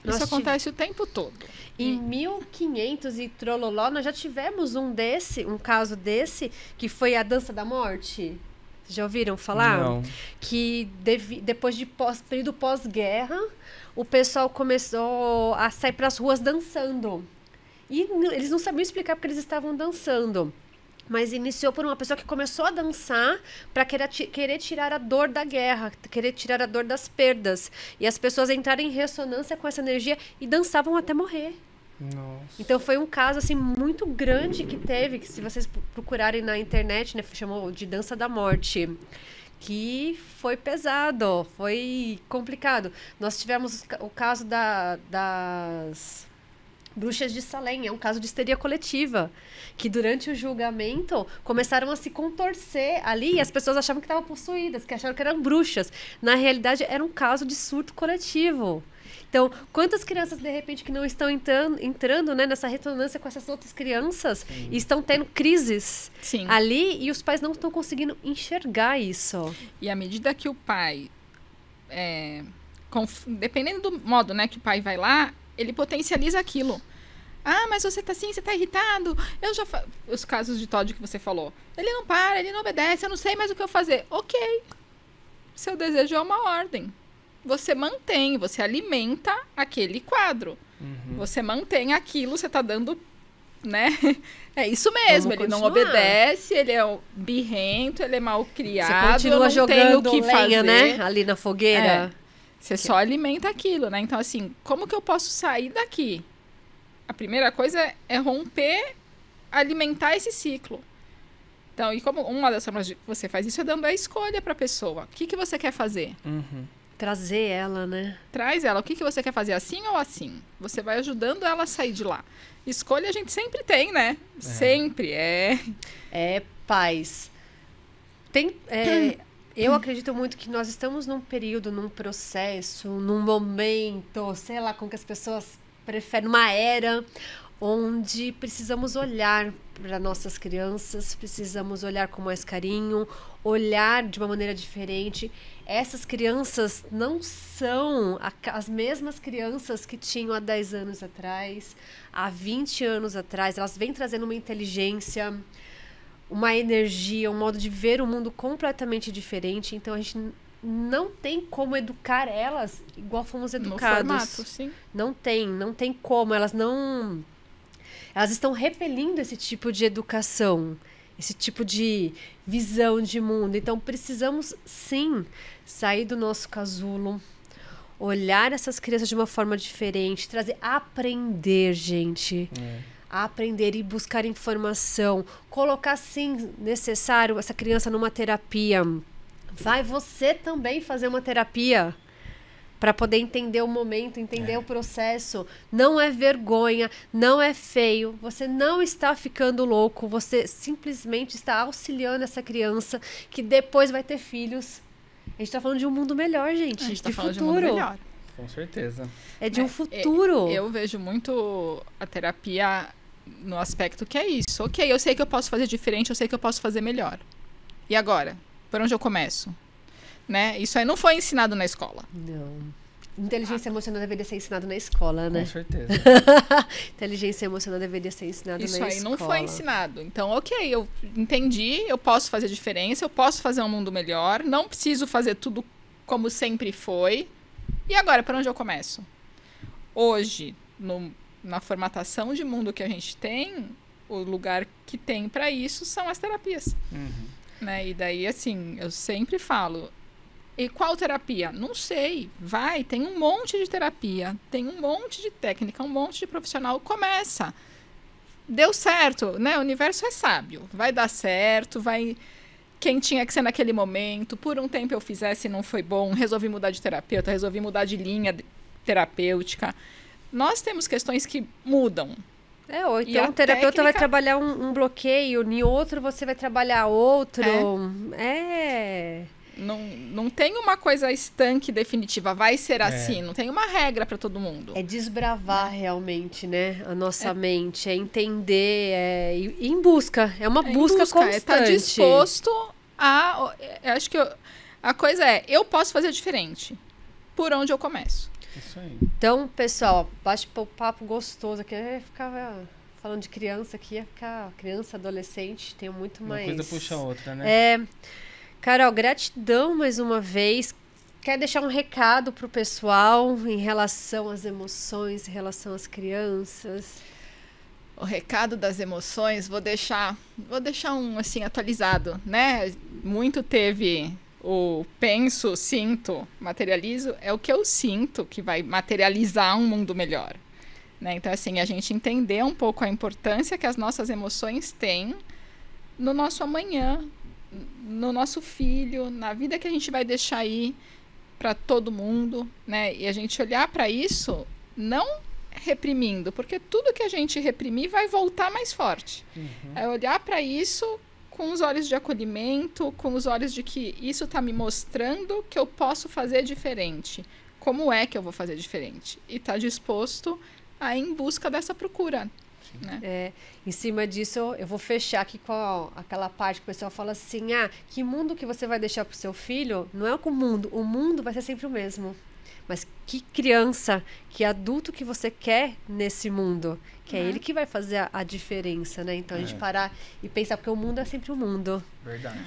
Isso acontece o tempo todo. Em 1500 e trololó, nós já tivemos um caso desse, que foi a dança da morte. Vocês já ouviram falar? Não. Que depois de período pós-guerra, o pessoal começou a sair para as ruas dançando. E eles não sabiam explicar porque eles estavam dançando. Mas iniciou por uma pessoa que começou a dançar para querer tirar a dor da guerra, querer tirar a dor das perdas. E as pessoas entraram em ressonância com essa energia e dançavam até morrer. Nossa. Então foi um caso assim muito grande que teve, que se vocês procurarem na internet, né, chamou de dança da morte, que foi pesado, foi complicado. Nós tivemos o caso das Bruxas de Salem, é um caso de histeria coletiva, que durante o julgamento começaram a se contorcer ali e as pessoas achavam que estavam possuídas, que acharam que eram bruxas. Na realidade, era um caso de surto coletivo. Então, quantas crianças, de repente, que não estão entrando, né, nessa ressonância com essas outras crianças e estão tendo crises ali e os pais não estão conseguindo enxergar isso. E à medida que o pai, dependendo do modo, né, que o pai vai lá, ele potencializa aquilo. Ah, mas você tá assim, você tá irritado. Os casos de Todd que você falou. Ele não para, ele não obedece, eu não sei mais o que eu fazer. Ok. Seu desejo é uma ordem. Você mantém, você alimenta aquele quadro. Você mantém aquilo, você tá dando, né? É isso mesmo, ele não obedece, ele é birrento, ele é mal criado. Você continua jogando o que lenha, fazer, né? Ali na fogueira. Você só alimenta aquilo, né? Então, assim, como que eu posso sair daqui? A primeira coisa é romper, alimentar esse ciclo. Então, e como uma das formas de que você faz isso é dando a escolha para a pessoa. O que você quer fazer? Trazer ela, né? Traz ela. O que você quer fazer, assim ou assim? Você vai ajudando ela a sair de lá. Escolha a gente sempre tem, né? Sempre. Paz. Eu acredito muito que nós estamos num período, num processo, num momento, sei lá, como que as pessoas preferem, uma era onde precisamos olhar para nossas crianças, precisamos olhar com mais carinho, olhar de uma maneira diferente. Essas crianças não são as mesmas crianças que tinham há 10 anos atrás, há 20 anos atrás. Elas vêm trazendo uma inteligência, uma energia, um modo de ver o mundo completamente diferente. Então, a gente não tem como educar elas igual fomos educados. No formato, sim. Não tem como. Elas estão repelindo esse tipo de educação, esse tipo de visão de mundo. Então, precisamos, sim, sair do nosso casulo, olhar essas crianças de uma forma diferente, aprender, gente. Aprender e buscar informação, colocar, sim, necessário essa criança numa terapia. Vai você também fazer uma terapia para poder entender o momento, entender o processo. Não é vergonha, não é feio, você não está ficando louco, você simplesmente está auxiliando essa criança que depois vai ter filhos. A gente está falando de um mundo melhor, gente. A gente está falando de um mundo melhor. Com certeza. É de um futuro. Eu vejo muito a terapia no aspecto que é isso. Ok, eu sei que eu posso fazer diferente, eu sei que eu posso fazer melhor. E agora? Por onde eu começo? Né? Isso aí não foi ensinado na escola. Não. Inteligência emocional deveria ser ensinado na escola, né? Com certeza. Inteligência emocional deveria ser ensinado na escola. Isso aí não foi ensinado. Então, ok, eu entendi, eu posso fazer diferença, eu posso fazer um mundo melhor, não preciso fazer tudo como sempre foi. E agora, por onde eu começo? Hoje, na formatação de mundo que a gente tem, o lugar que tem para isso são as terapias. Né? E daí, assim, eu sempre falo, e qual terapia? Não sei. Tem um monte de terapia, tem um monte de técnica, um monte de profissional. Começa. Deu certo, né? O universo é sábio. Vai dar certo, vai... Quem tinha que ser naquele momento. Por um tempo eu fizesse e não foi bom. Resolvi mudar de terapeuta, resolvi mudar de linha terapêutica. Nós temos questões que mudam. Ou então o terapeuta vai trabalhar um bloqueio, em outro você vai trabalhar outro. Não tem uma coisa estanque definitiva, vai ser assim, não tem uma regra para todo mundo. É desbravar realmente, né, a nossa mente, é entender, ir em busca, é uma busca constante. É estar disposto a... Eu acho que a coisa eu posso fazer diferente. Por onde eu começo? Isso aí. Então, pessoal, bate-papo gostoso aqui. Eu ia ficar falando de criança aqui, ia ficar criança, adolescente, tenho muito mais... Uma coisa puxa a outra, né? Carol, gratidão mais uma vez. Quer deixar um recado pro pessoal em relação às emoções, em relação às crianças? O recado das emoções, vou deixar um assim atualizado, né? Muito teve o penso, sinto, materializo, é o que eu sinto que vai materializar um mundo melhor. Né? Então, assim, a gente entender um pouco a importância que as nossas emoções têm no nosso amanhã, no nosso filho, na vida que a gente vai deixar aí para todo mundo, né? E a gente olhar para isso, não reprimindo, porque tudo que a gente reprimir vai voltar mais forte. É olhar para isso com os olhos de acolhimento, com os olhos de que isso está me mostrando que eu posso fazer diferente. Como é que eu vou fazer diferente? E estar disposto a ir em busca dessa procura. Né? Em cima disso, eu vou fechar aqui com aquela parte que o pessoal fala assim, que mundo que você vai deixar para o seu filho? Não é o mundo vai ser sempre o mesmo. Mas que criança, que adulto que você quer nesse mundo? Que é ele que vai fazer a diferença, né? Então, a gente parar e pensar, porque o mundo é sempre o mundo. Verdade.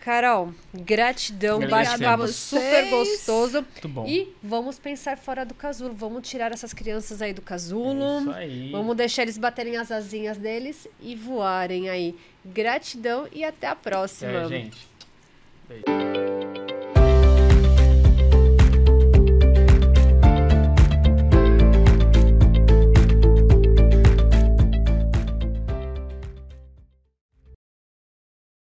Carol, gratidão, bate-papo super gostoso. Muito bom. E vamos pensar fora do casulo, vamos tirar essas crianças aí do casulo. Isso aí. Vamos deixar eles baterem as asinhas deles e voarem aí. Gratidão e até a próxima. Gente. Beijo.